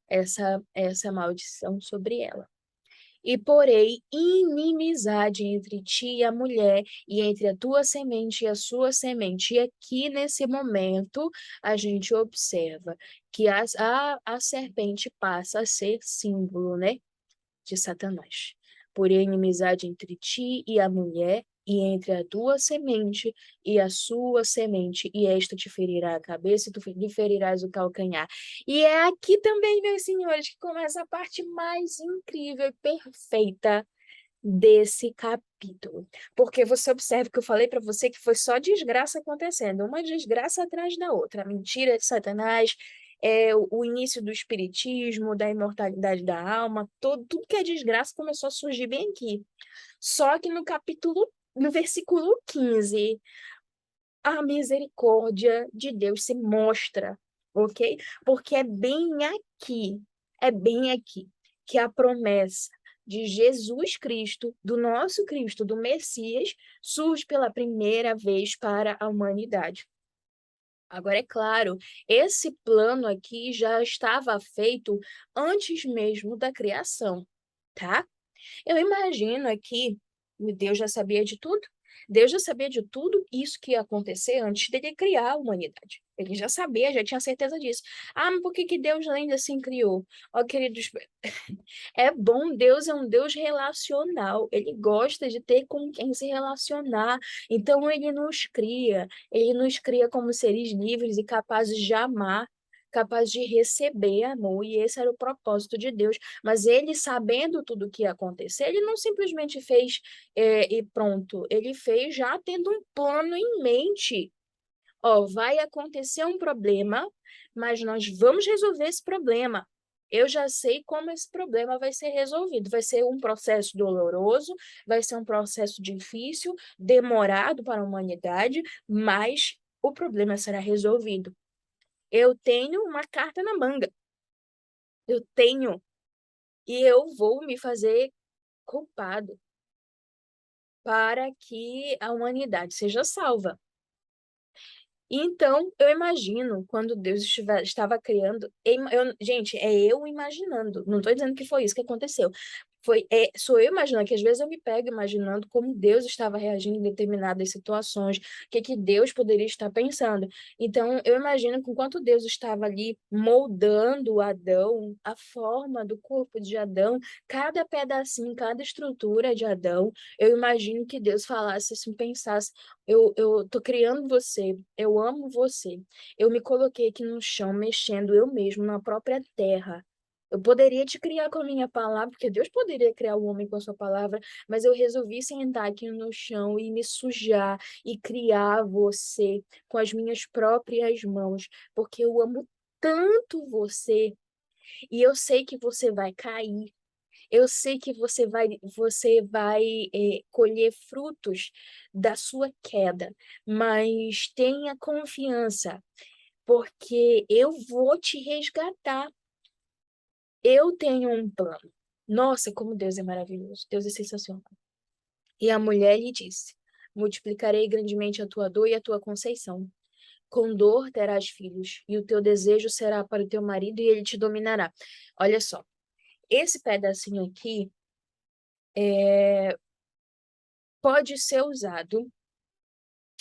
essa maldição sobre ela. E porei inimizade entre ti e a mulher, e entre a tua semente e a sua semente. E aqui, nesse momento, a gente observa que a serpente passa a ser símbolo, né, de Satanás. Porém, inimizade entre ti e a mulher, e entre a tua semente e a sua semente, e esta te ferirá a cabeça, e tu lhe ferirás o calcanhar. E é aqui também, meus senhores, que começa a parte mais incrível e perfeita desse capítulo. Porque você observa que eu falei para você que foi só desgraça acontecendo, uma desgraça atrás da outra. A mentira de Satanás, o início do espiritismo, da imortalidade da alma, tudo que é desgraça começou a surgir bem aqui. Só que no versículo 15, a misericórdia de Deus se mostra, ok? Porque é bem aqui que a promessa de Jesus Cristo, do nosso Cristo, do Messias, surge pela primeira vez para a humanidade. Agora, é claro, esse plano aqui já estava feito antes mesmo da criação, tá? Eu imagino aqui, Deus já sabia de tudo. Deus já sabia de tudo isso que ia acontecer antes dele criar a humanidade. Ele já sabia, já tinha certeza disso. Ah, mas por que que Deus ainda assim criou? Ó, queridos, é bom, Deus é um Deus relacional. Ele gosta de ter com quem se relacionar. Então ele nos cria como seres livres e capazes de amar, capazes de receber amor, e esse era o propósito de Deus. Mas ele, sabendo tudo o que ia acontecer, ele não simplesmente fez e pronto. Ele fez já tendo um plano em mente. Ó, vai acontecer um problema, mas nós vamos resolver esse problema. Eu já sei como esse problema vai ser resolvido. Vai ser um processo doloroso, vai ser um processo difícil, demorado para a humanidade, mas o problema será resolvido. Eu tenho uma carta na manga. Eu tenho. E eu vou me fazer culpado para que a humanidade seja salva. Então, eu imagino quando Deus estava criando. Gente, é eu imaginando. Não estou dizendo que foi isso que aconteceu. Sou eu imaginando, que às vezes eu me pego imaginando como Deus estava reagindo em determinadas situações, o que Deus poderia estar pensando. Então, eu imagino com quanto Deus estava ali moldando Adão, a forma do corpo de Adão, cada pedacinho, cada estrutura de Adão. Eu imagino que Deus falasse assim, pensasse: eu tô criando você, eu amo você. Eu me coloquei aqui no chão, mexendo eu mesmo na própria terra. Eu poderia te criar com a minha palavra, porque Deus poderia criar o homem com a sua palavra, mas eu resolvi sentar aqui no chão e me sujar e criar você com as minhas próprias mãos, porque eu amo tanto você e eu sei que você vai cair. Eu sei que você vai colher frutos da sua queda, mas tenha confiança, porque eu vou te resgatar. Eu tenho um plano. Nossa, como Deus é maravilhoso. Deus é sensacional. E a mulher lhe disse: multiplicarei grandemente a tua dor e a tua conceição. Com dor terás filhos, e o teu desejo será para o teu marido, e ele te dominará. Olha só, esse pedacinho aqui pode ser usado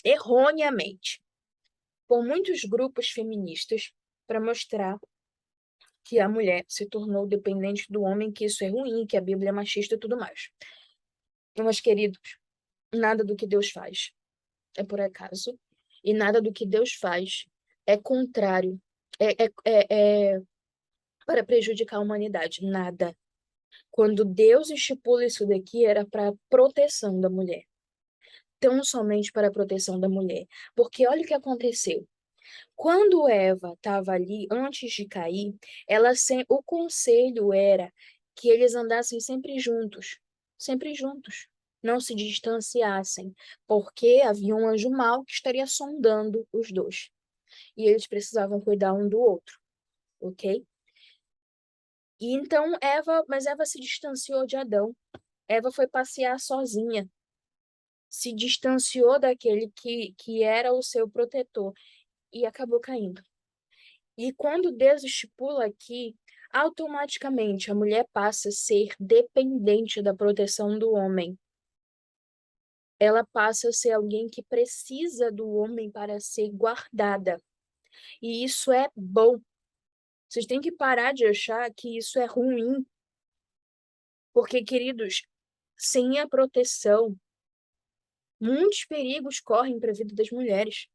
erroneamente por muitos grupos feministas para mostrar que a mulher se tornou dependente do homem, que isso é ruim, que a Bíblia é machista e tudo mais. Meus queridos, nada do que Deus faz é por acaso, e nada do que Deus faz é contrário, é para prejudicar a humanidade, nada. Quando Deus estipula isso daqui, era para proteção da mulher, tão somente para a proteção da mulher. Porque olha o que aconteceu. Quando Eva estava ali, antes de cair, o conselho era que eles andassem sempre juntos, não se distanciassem, porque havia um anjo mau que estaria sondando os dois, e eles precisavam cuidar um do outro, ok? E então mas Eva se distanciou de Adão. Eva foi passear sozinha, se distanciou daquele que era o seu protetor e acabou caindo. E quando Deus estipula aqui, automaticamente a mulher passa a ser dependente da proteção do homem. Ela passa a ser alguém que precisa do homem para ser guardada. E isso é bom. Vocês têm que parar de achar que isso é ruim. Porque, queridos, sem a proteção, muitos perigos correm para a vida das mulheres.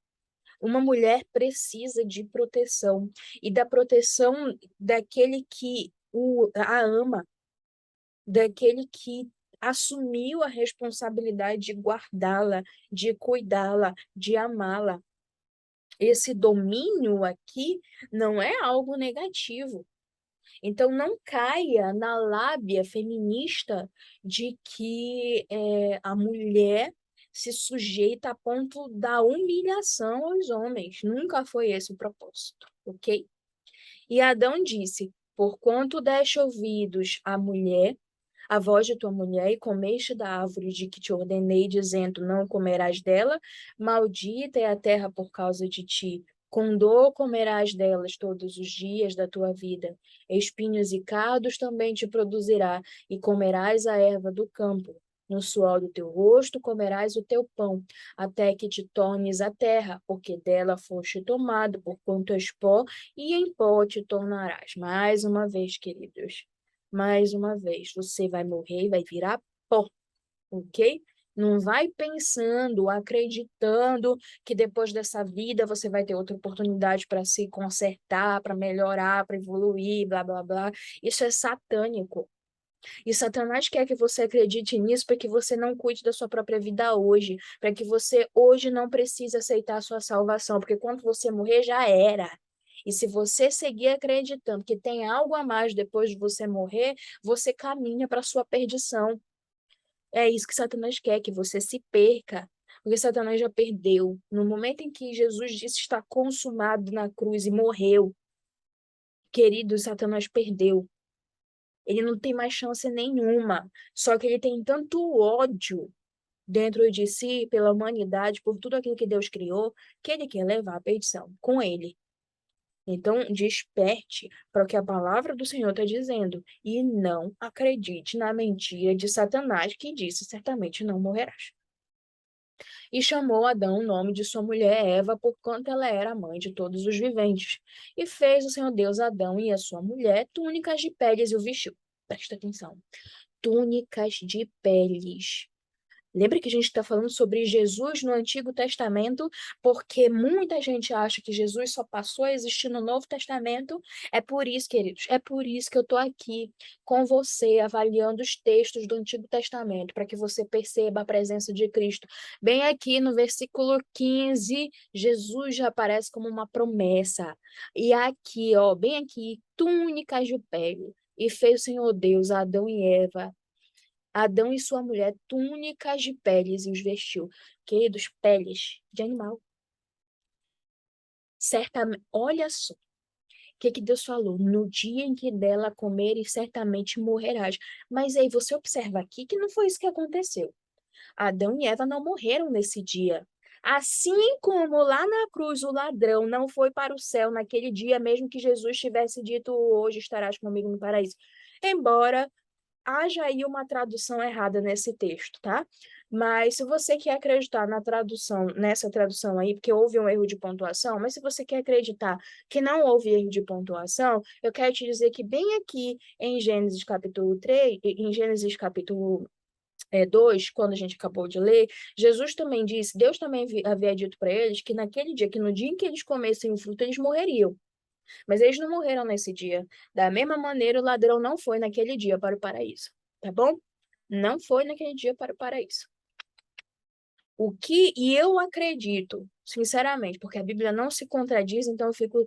Uma mulher precisa de proteção e da proteção daquele que a ama, daquele que assumiu a responsabilidade de guardá-la, de cuidá-la, de amá-la. Esse domínio aqui não é algo negativo. Então, não caia na lábia feminista de que a mulher se sujeita a ponto da humilhação aos homens. Nunca foi esse o propósito, ok? E Adão disse: Porquanto deste ouvidos à mulher, a voz de tua mulher, e comeste da árvore de que te ordenei, dizendo: Não comerás dela, maldita é a terra por causa de ti. Com dor comerás delas todos os dias da tua vida. Espinhos e cardos também te produzirá, e comerás a erva do campo. No suor do teu rosto comerás o teu pão, até que te tornes a terra, porque dela foste tomado, porquanto és pó, e em pó te tornarás. Mais uma vez, queridos, mais uma vez, você vai morrer e vai virar pó, ok? Não vai pensando, acreditando que depois dessa vida você vai ter outra oportunidade para se consertar, para melhorar, para evoluir, blá, blá, blá. Isso é satânico. E Satanás quer que você acredite nisso para que você não cuide da sua própria vida hoje, para que você hoje não precise aceitar a sua salvação, porque quando você morrer já era. E se você seguir acreditando que tem algo a mais depois de você morrer, você caminha para a sua perdição. É isso que Satanás quer, que você se perca. Porque Satanás já perdeu. No momento em que Jesus disse está consumado na cruz e morreu, querido, Satanás perdeu. Ele não tem mais chance nenhuma. Só que ele tem tanto ódio dentro de si, pela humanidade, por tudo aquilo que Deus criou, que ele quer levar a perdição com ele. Então, desperte para o que a palavra do Senhor está dizendo e não acredite na mentira de Satanás que disse: certamente não morrerás. E chamou Adão o nome de sua mulher Eva, porquanto ela era a mãe de todos os viventes. E fez o Senhor Deus Adão e a sua mulher túnicas de peles e o vestiu. Presta atenção. Túnicas de peles. Lembra que a gente está falando sobre Jesus no Antigo Testamento, porque muita gente acha que Jesus só passou a existir no Novo Testamento. É por isso, queridos, é por isso que eu estou aqui com você, avaliando os textos do Antigo Testamento, para que você perceba a presença de Cristo. Bem aqui no versículo 15, Jesus já aparece como uma promessa. E aqui, ó, bem aqui, túnicas de pele. E fez o Senhor Deus, Adão e Eva, Adão e sua mulher túnicas de peles e os vestiu. Queridos, peles de animal. Certamente, olha só, o que Deus falou? No dia em que dela comeres, certamente morrerás. Mas aí você observa aqui que não foi isso que aconteceu. Adão e Eva não morreram nesse dia. Assim como lá na cruz o ladrão não foi para o céu naquele dia, mesmo que Jesus tivesse dito: Hoje estarás comigo no paraíso. Embora haja aí uma tradução errada nesse texto, tá? Mas se você quer acreditar na tradução, nessa tradução aí, porque houve um erro de pontuação, mas se você quer acreditar que não houve erro de pontuação, eu quero te dizer que bem aqui em Gênesis capítulo 3, em Gênesis capítulo 2, quando a gente acabou de ler, Jesus também disse, Deus também havia dito para eles que naquele dia, que no dia em que eles comessem o fruto, eles morreriam. Mas eles não morreram nesse dia. Da mesma maneira, o ladrão não foi naquele dia para o paraíso, tá bom? Não foi naquele dia para o paraíso. E eu acredito, sinceramente, porque a Bíblia não se contradiz, então eu fico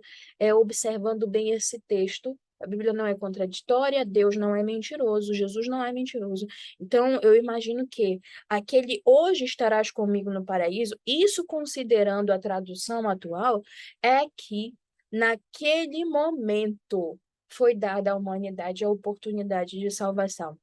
observando bem esse texto. A Bíblia não é contraditória, Deus não é mentiroso, Jesus não é mentiroso. Então, eu imagino que aquele hoje estarás comigo no paraíso, isso considerando a tradução atual, é que naquele momento foi dada à humanidade a oportunidade de salvação,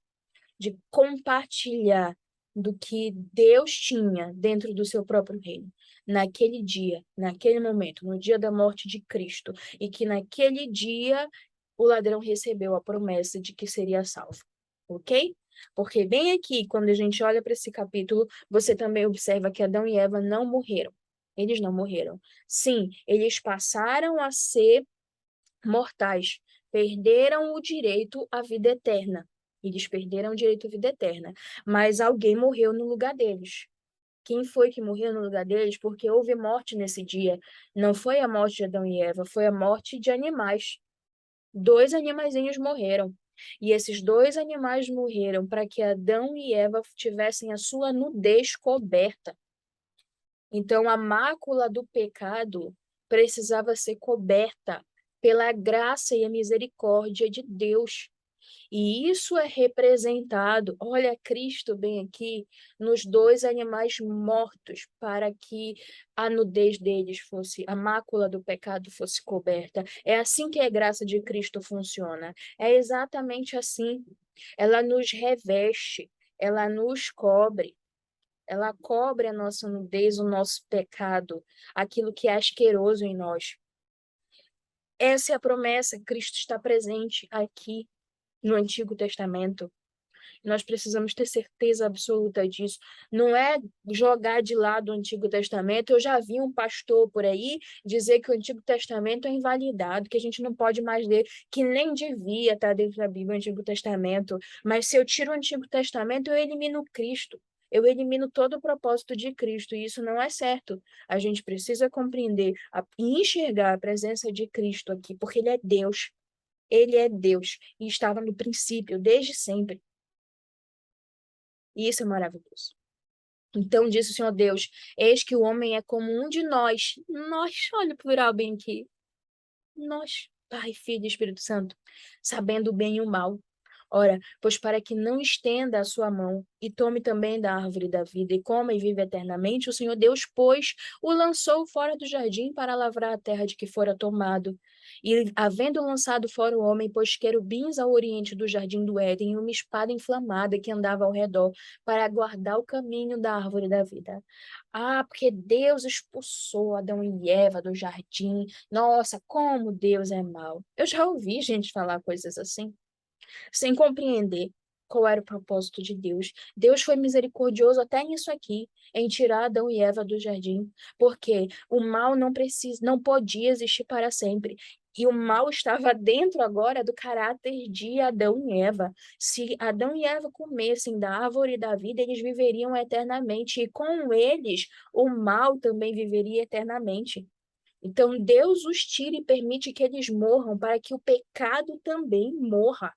de compartilhar do que Deus tinha dentro do seu próprio reino, naquele dia, naquele momento, no dia da morte de Cristo, e que naquele dia o ladrão recebeu a promessa de que seria salvo, ok? Porque bem aqui, quando a gente olha para esse capítulo, você também observa que Adão e Eva não morreram. Eles não morreram. Sim, eles passaram a ser mortais, perderam o direito à vida eterna. Eles perderam o direito à vida eterna, mas alguém morreu no lugar deles. Quem foi que morreu no lugar deles? Porque houve morte nesse dia. Não foi a morte de Adão e Eva, foi a morte de animais. Dois animaizinhos morreram. E esses dois animais morreram para que Adão e Eva tivessem a sua nudez coberta. Então, a mácula do pecado precisava ser coberta pela graça e a misericórdia de Deus. E isso é representado, olha Cristo bem aqui, nos dois animais mortos, para que a nudez deles fosse, a mácula do pecado fosse coberta. É assim que a graça de Cristo funciona. É exatamente assim. Ela nos reveste, ela nos cobre. Ela cobre a nossa nudez, o nosso pecado, aquilo que é asqueroso em nós. Essa é a promessa, Cristo está presente aqui no Antigo Testamento. Nós precisamos ter certeza absoluta disso. Não é jogar de lado o Antigo Testamento. Eu já vi um pastor por aí dizer que o Antigo Testamento é invalidado, que a gente não pode mais ler, que nem devia estar dentro da Bíblia o Antigo Testamento. Mas se eu tiro o Antigo Testamento, eu elimino Cristo. Eu elimino todo o propósito de Cristo, e isso não é certo. A gente precisa compreender e enxergar a presença de Cristo aqui, porque Ele é Deus. Ele é Deus e estava no princípio, desde sempre. E isso é maravilhoso. Então disse o Senhor Deus: Eis que o homem é como um de nós. Nós, olha o plural bem aqui. Nós, Pai, Filho e Espírito Santo, sabendo o bem e o mal. Ora, pois para que não estenda a sua mão e tome também da árvore da vida e coma e vive eternamente, o Senhor Deus, pois, o lançou fora do jardim para lavrar a terra de que fora tomado. E, havendo lançado fora o homem, pôs querubins ao oriente do jardim do Éden e uma espada inflamada que andava ao redor para guardar o caminho da árvore da vida. Ah, porque Deus expulsou Adão e Eva do jardim. Nossa, como Deus é mau. Eu já ouvi gente falar coisas assim sem compreender qual era o propósito de Deus. Deus foi misericordioso até nisso aqui, em tirar Adão e Eva do jardim, porque o mal não precisa, não podia existir para sempre. E o mal estava dentro agora do caráter de Adão e Eva. Se Adão e Eva comessem da árvore da vida, eles viveriam eternamente, e com eles o mal também viveria eternamente. Então Deus os tira e permite que eles morram para que o pecado também morra.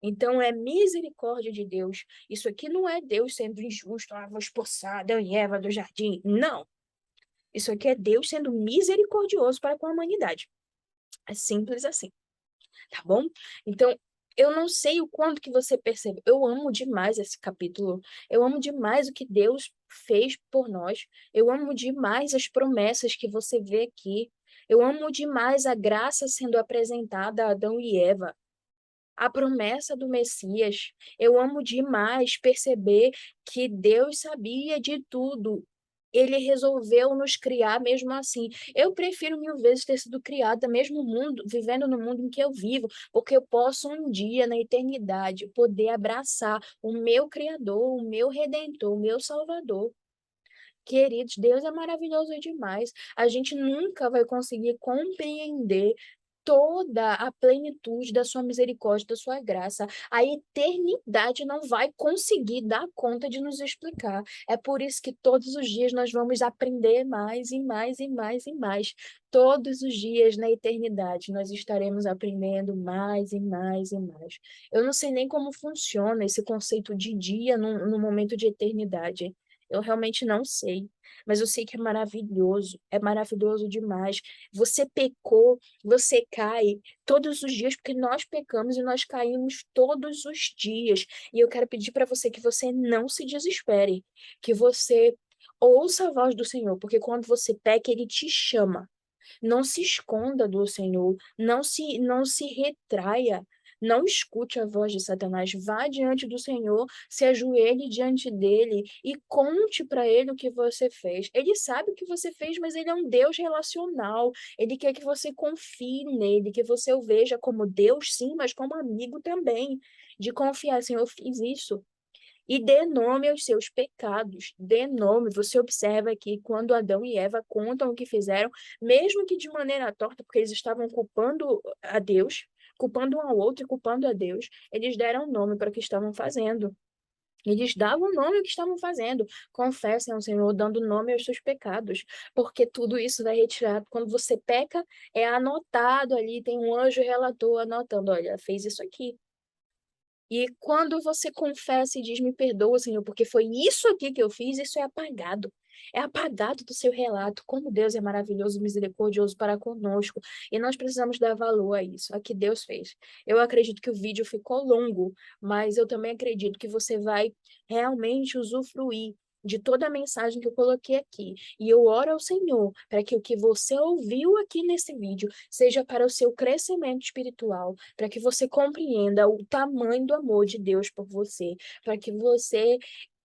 Então, é misericórdia de Deus. Isso aqui não é Deus sendo injusto, vou expulsar Adão e Eva do jardim. Não. Isso aqui é Deus sendo misericordioso para com a humanidade. É simples assim, tá bom? Então, eu não sei o quanto que você percebe. Eu amo demais esse capítulo. Eu amo demais o que Deus fez por nós. Eu amo demais as promessas que você vê aqui. Eu amo demais a graça sendo apresentada a Adão e Eva, a promessa do Messias. Eu amo demais perceber que Deus sabia de tudo. Ele resolveu nos criar mesmo assim. Eu prefiro mil vezes ter sido criada mesmo mundo, vivendo no mundo em que eu vivo, porque eu posso um dia, na eternidade, poder abraçar o meu Criador, o meu Redentor, o meu Salvador. Queridos, Deus é maravilhoso demais. A gente nunca vai conseguir compreender toda a plenitude da sua misericórdia, da sua graça. A eternidade não vai conseguir dar conta de nos explicar. É por isso que todos os dias nós vamos aprender mais e mais e mais e mais. Todos os dias na eternidade nós estaremos aprendendo mais e mais e mais. Eu não sei nem como funciona esse conceito de dia no momento de eternidade. Eu realmente não sei, mas eu sei que é maravilhoso demais. Você pecou, você cai todos os dias, porque nós pecamos e nós caímos todos os dias. E eu quero pedir para você que você não se desespere, que você ouça a voz do Senhor, porque quando você peca, ele te chama. Não se esconda do Senhor, não se retraia. Não escute a voz de Satanás. Vá diante do Senhor, se ajoelhe diante dele e conte para ele o que você fez. Ele sabe o que você fez, mas ele é um Deus relacional. Ele quer que você confie nele, que você o veja como Deus, sim, mas como amigo também. De confiar, Senhor, eu fiz isso. E dê nome aos seus pecados. Dê nome. Você observa que quando Adão e Eva contam o que fizeram, mesmo que de maneira torta, porque eles estavam culpando a Deus, culpando um ao outro e culpando a Deus, eles deram nome para o que estavam fazendo. Eles davam nome ao que estavam fazendo. Confessem ao Senhor, dando nome aos seus pecados, porque tudo isso vai retirar. Quando você peca, é anotado ali, tem um anjo relator anotando: olha, fez isso aqui. E quando você confessa e diz, me perdoa, Senhor, porque foi isso aqui que eu fiz, isso é apagado. É apagado do seu relato. Como Deus é maravilhoso, misericordioso para conosco. E nós precisamos dar valor a isso, a que Deus fez. Eu acredito que o vídeo ficou longo, mas eu também acredito que você vai realmente usufruir de toda a mensagem que eu coloquei aqui. E eu oro ao Senhor para que o que você ouviu aqui nesse vídeo seja para o seu crescimento espiritual, para que você compreenda o tamanho do amor de Deus por você, para que você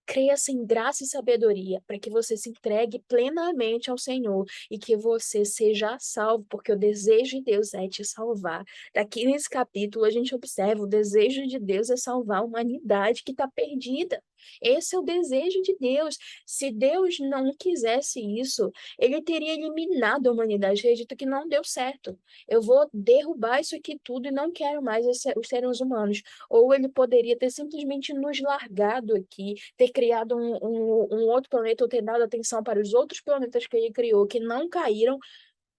cresça em graça e sabedoria, para que você se entregue plenamente ao Senhor e que você seja salvo, porque o desejo de Deus é te salvar. Daqui nesse capítulo, a gente observa o desejo de Deus é salvar a humanidade que está perdida. Esse é o desejo de Deus. Se Deus não quisesse isso, ele teria eliminado a humanidade. Eu acredito que não deu certo. Eu vou derrubar isso aqui tudo e não quero mais os seres humanos. Ou ele poderia ter simplesmente nos largado aqui, ter criado um outro planeta, ou ter dado atenção para os outros planetas que ele criou, que não caíram,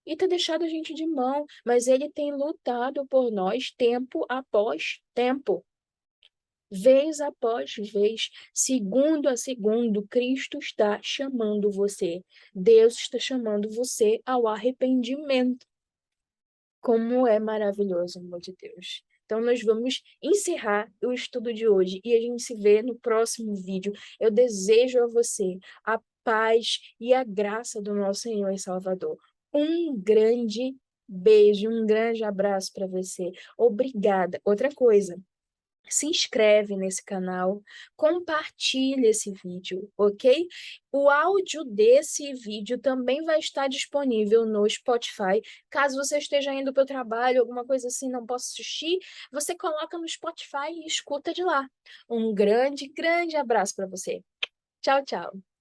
e ter deixado a gente de mão. Mas ele tem lutado por nós tempo após tempo. Vez após vez, segundo a segundo, Cristo está chamando você. Deus está chamando você ao arrependimento. Como é maravilhoso o amor de Deus. Então, nós vamos encerrar o estudo de hoje e a gente se vê no próximo vídeo. Eu desejo a você a paz e a graça do nosso Senhor e Salvador. Um grande beijo, um grande abraço para você. Obrigada. Outra coisa, se inscreve nesse canal, compartilha esse vídeo, ok? O áudio desse vídeo também vai estar disponível no Spotify. Caso você esteja indo para o trabalho, alguma coisa assim, não possa assistir, você coloca no Spotify e escuta de lá. Um grande, grande abraço para você. Tchau, tchau.